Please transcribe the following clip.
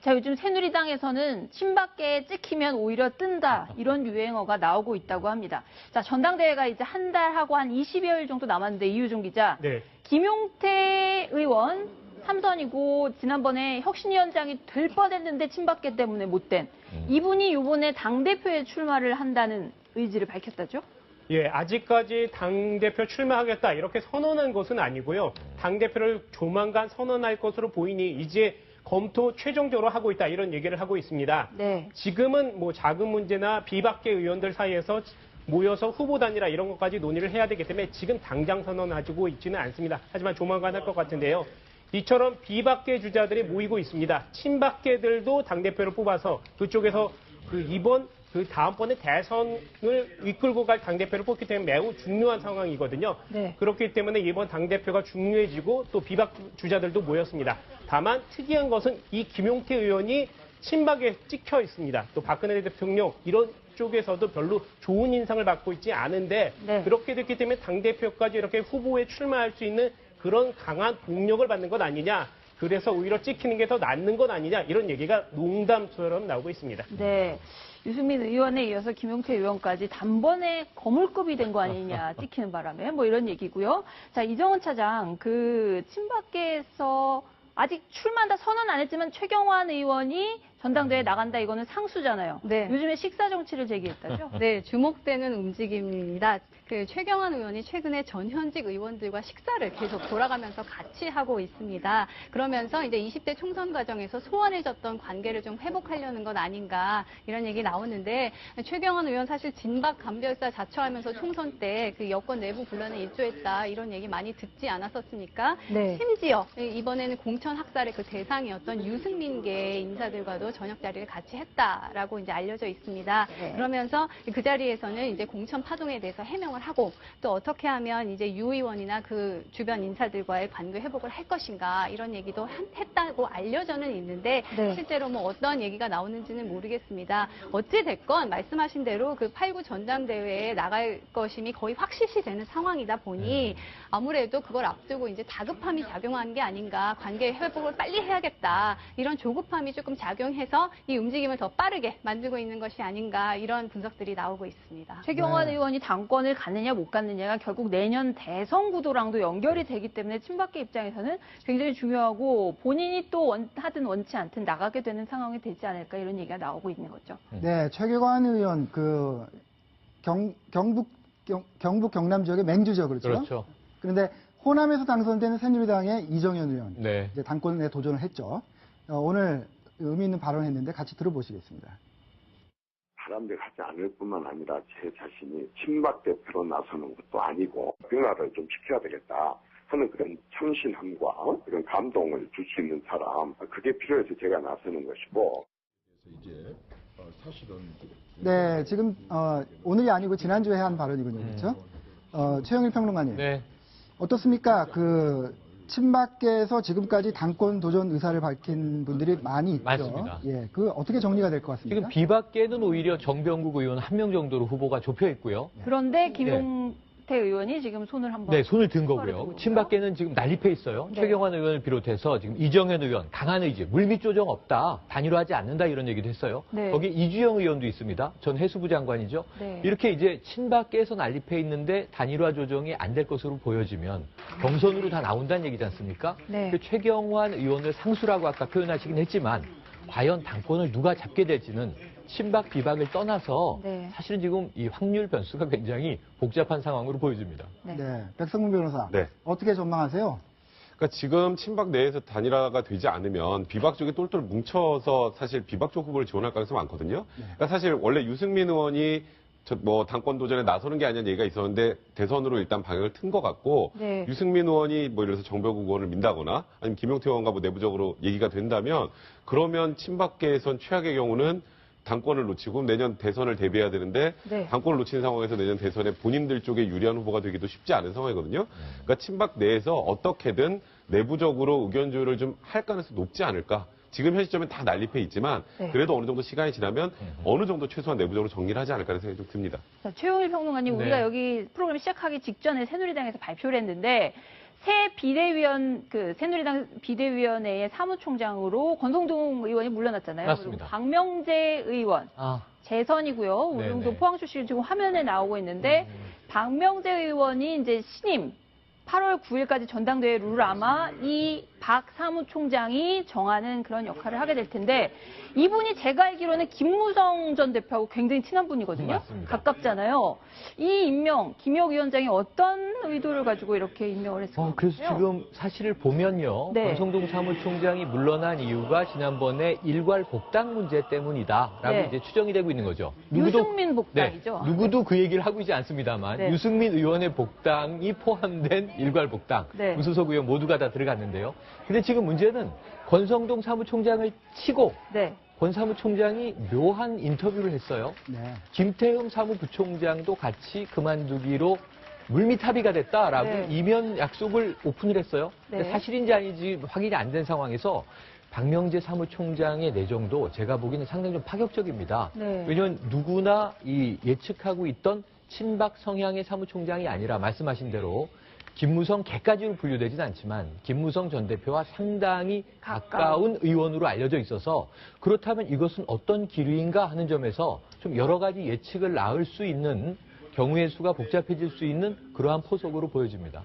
자, 요즘 새누리당에서는 친박계에 찍히면 오히려 뜬다, 이런 유행어가 나오고 있다고 합니다. 자, 전당대회가 이제 한 달하고 한 20여일 정도 남았는데, 이유종 기자. 네. 김용태 의원 3선이고 지난번에 혁신위원장이 될 뻔했는데 친박계 때문에 못 된. 이분이 이번에 당대표에 출마를 한다는 의지를 밝혔다죠? 예, 아직까지 당대표 출마하겠다 이렇게 선언한 것은 아니고요. 당대표를 조만간 선언할 것으로 보이니 이제 검토 최종적으로 하고 있다 이런 얘기를 하고 있습니다. 네. 지금은 뭐 자금 문제나 비박계 의원들 사이에서 모여서 후보 단일화 이런 것까지 논의를 해야 되기 때문에 지금 당장 선언하고 있지는 않습니다. 하지만 조만간 할 것 같은데요. 이처럼 비박계 주자들이 모이고 있습니다. 친박계들도 당대표를 뽑아서 그쪽에서 이번 다음번에 대선을 이끌고 갈 당대표를 뽑기 때문에 매우 중요한 상황이거든요. 네. 그렇기 때문에 이번 당대표가 중요해지고 또 비박 주자들도 모였습니다. 다만 특이한 것은 이 김용태 의원이 친박에 찍혀 있습니다. 또 박근혜 대통령 이런 쪽에서도 별로 좋은 인상을 받고 있지 않은데 네. 그렇게 됐기 때문에 당대표까지 이렇게 후보에 출마할 수 있는 그런 강한 동력을 받는 것 아니냐. 그래서 오히려 찍히는 게 더 낫는 것 아니냐. 이런 얘기가 농담처럼 나오고 있습니다. 네. 유승민 의원에 이어서 김용태 의원까지 단번에 거물급이 된 거 아니냐, 찍히는 바람에. 뭐 이런 얘기고요. 자, 이정은 차장, 친박계에서 아직 출마한다 선언 안 했지만 최경환 의원이 전당대회에 나간다, 이거는 상수잖아요. 네. 요즘에 식사 정치를 제기했다죠? 네, 주목되는 움직임입니다. 최경환 의원이 최근에 전현직 의원들과 식사를 계속 돌아가면서 같이 하고 있습니다. 그러면서 이제 20대 총선 과정에서 소원해졌던 관계를 좀 회복하려는 것 아닌가 이런 얘기 나오는데 최경환 의원 사실 진박 감별사 자처하면서 총선 때 여권 내부 분란에 일조했다 이런 얘기 많이 듣지 않았었습니까? 네. 심지어 이번에는 공천 학살의 대상이었던 유승민계 인사들과도 저녁 자리를 같이 했다라고 이제 알려져 있습니다. 네. 그러면서 그 자리에서는 이제 공천 파동에 대해서 해명을 하고 또 어떻게 하면 이제 유 의원이나 그 주변 인사들과의 관계 회복을 할 것인가 이런 얘기도 했다고 알려져는 있는데 네. 실제로 뭐 어떤 얘기가 나오는지는 모르겠습니다. 어찌 됐건 말씀하신 대로 8.9 전당대회에 나갈 것임이 거의 확실시 되는 상황이다 보니 아무래도 그걸 앞두고 이제 다급함이 작용한 게 아닌가, 관계 회복을 빨리 해야겠다 이런 조급함이 조금 작용해서 이 움직임을 더 빠르게 만들고 있는 것이 아닌가 이런 분석들이 나오고 있습니다. 최경환 의원이 당권을 갖느냐 못 갖느냐가 결국 내년 대선 구도랑도 연결이 되기 때문에 친박계 입장에서는 굉장히 중요하고 본인이 또 하든 원치 않든 나가게 되는 상황이 되지 않을까 이런 얘기가 나오고 있는 거죠. 네, 최경환 의원 경북 경남 지역의 맹주죠, 그렇죠? 그렇죠. 그런데 호남에서 당선된 새누리당의 이정현 의원 네. 이제 당권에 도전을 했죠. 오늘 의미 있는 발언했는데 같이 들어보시겠습니다. 사람들이 하지 않을 뿐만 아니라 제 자신이 친박 대표로 나서는 것도 아니고 변화를 좀 시켜야 되겠다 하는 그런 참신함과 그런 감동을 줄 수 있는 사람, 그게 필요해서 제가 나서는 것이고. 이제 사실은 네, 지금 오늘이 아니고 지난주에 한 발언이군요, 그렇죠? 최영일 평론가님, 네. 어떻습니까? 친박계에서 지금까지 당권 도전 의사를 밝힌 분들이 많이 있죠. 많습니다. 예, 어떻게 정리가 될 것 같습니까? 지금 비박계는 오히려 정병국 의원 1명 정도로 후보가 좁혀 있고요. 그런데 김용태 의원이 지금 손을 한번 네, 손을 든 든 거고요. 친박계는 지금 난립해 있어요. 네. 최경환 의원을 비롯해서 지금 이정현 의원, 강한 의지, 물밑 조정 없다, 단일화하지 않는다 이런 얘기도 했어요. 네. 거기 이주영 의원도 있습니다. 전 해수부 장관이죠. 네. 이렇게 이제 친박계에서 난립해 있는데 단일화 조정이 안 될 것으로 보여지면 경선으로 다 나온다는 얘기지 않습니까? 네. 그 최경환 의원을 상수라고 아까 표현하시긴 했지만 과연 당권을 누가 잡게 될지는 친박 비박을 떠나서 네. 사실은 지금 이 확률 변수가 굉장히 복잡한 상황으로 보여집니다. 네, 백성문 변호사, 네. 어떻게 전망하세요? 그러니까 지금 친박 내에서 단일화가 되지 않으면 비박 쪽에 똘똘 뭉쳐서 사실 비박 쪽 후보를 지원할 가능성이 많거든요. 그러니까 사실 원래 유승민 의원이 당권 도전에 나서는 게 아니냐는 얘기가 있었는데 대선으로 일단 방향을 튼 것 같고 네. 유승민 의원이 뭐 예를 들어서 정병국 의원을 민다거나 아니면 김용태 의원과 뭐 내부적으로 얘기가 된다면 그러면 친박계에선 최악의 경우는 당권을 놓치고 내년 대선을 대비해야 되는데 네. 당권을 놓친 상황에서 내년 대선에 본인들 쪽에 유리한 후보가 되기도 쉽지 않은 상황이거든요. 그러니까 친박 내에서 어떻게든 내부적으로 의견 조율을 좀 할 가능성이 높지 않을까. 지금 현 시점엔 다 난립해 있지만 네. 그래도 어느 정도 시간이 지나면 어느 정도 최소한 내부적으로 정리를 하지 않을까 하는 생각이 좀 듭니다. 자, 최용일 평론가님, 네. 우리가 여기 프로그램 시작하기 직전에 새누리당에서 발표를 했는데 새누리당 비대위원회의 사무총장으로 권성동 의원이 물러났잖아요. 맞습니다. 그리고 박명재 의원 재선이고요. 우릉도 네네. 포항 출신 지금 화면에 나오고 있는데 박명재 의원이 이제 신임 8월 9일까지 전당대회 룰을 아마 이 박 사무총장이 정하는 그런 역할을 하게 될 텐데 이분이 제가 알기로는 김무성 전 대표하고 굉장히 친한 분이거든요. 맞습니다. 가깝잖아요. 이 임명, 김혁 위원장이 어떤 의도를 가지고 이렇게 임명을 했을까요? 그래서 지금 사실을 보면요. 네. 권성동 사무총장이 물러난 이유가 지난번에 일괄 복당 문제 때문이다라고 네. 이제 추정이 되고 있는 거죠. 유승민 복당이죠. 누구도 그 얘기를 하고 있지 않습니다만 네. 유승민 의원의 복당이 포함된 일괄 복당. 네. 무소속 의원 모두가 다 들어갔는데요. 근데 지금 문제는 권성동 사무총장을 치고 네. 권 사무총장이 묘한 인터뷰를 했어요. 네. 김태흠 사무부총장도 같이 그만두기로 물밑 합의가 됐다라고 네. 이면 약속을 오픈을 했어요. 근데 네. 사실인지 아닌지 확인이 안 된 상황에서 박명재 사무총장의 내정도 제가 보기에는 상당히 좀 파격적입니다. 네. 왜냐하면 누구나 이 예측하고 있던 친박 성향의 사무총장이 아니라 말씀하신 대로 김무성 개까지로 분류되진 않지만 김무성 전 대표와 상당히 가까운 의원으로 알려져 있어서 그렇다면 이것은 어떤 기류인가 하는 점에서 좀 여러 가지 예측을 낳을 수 있는 경우의 수가 복잡해질 수 있는 그러한 포석으로 보여집니다.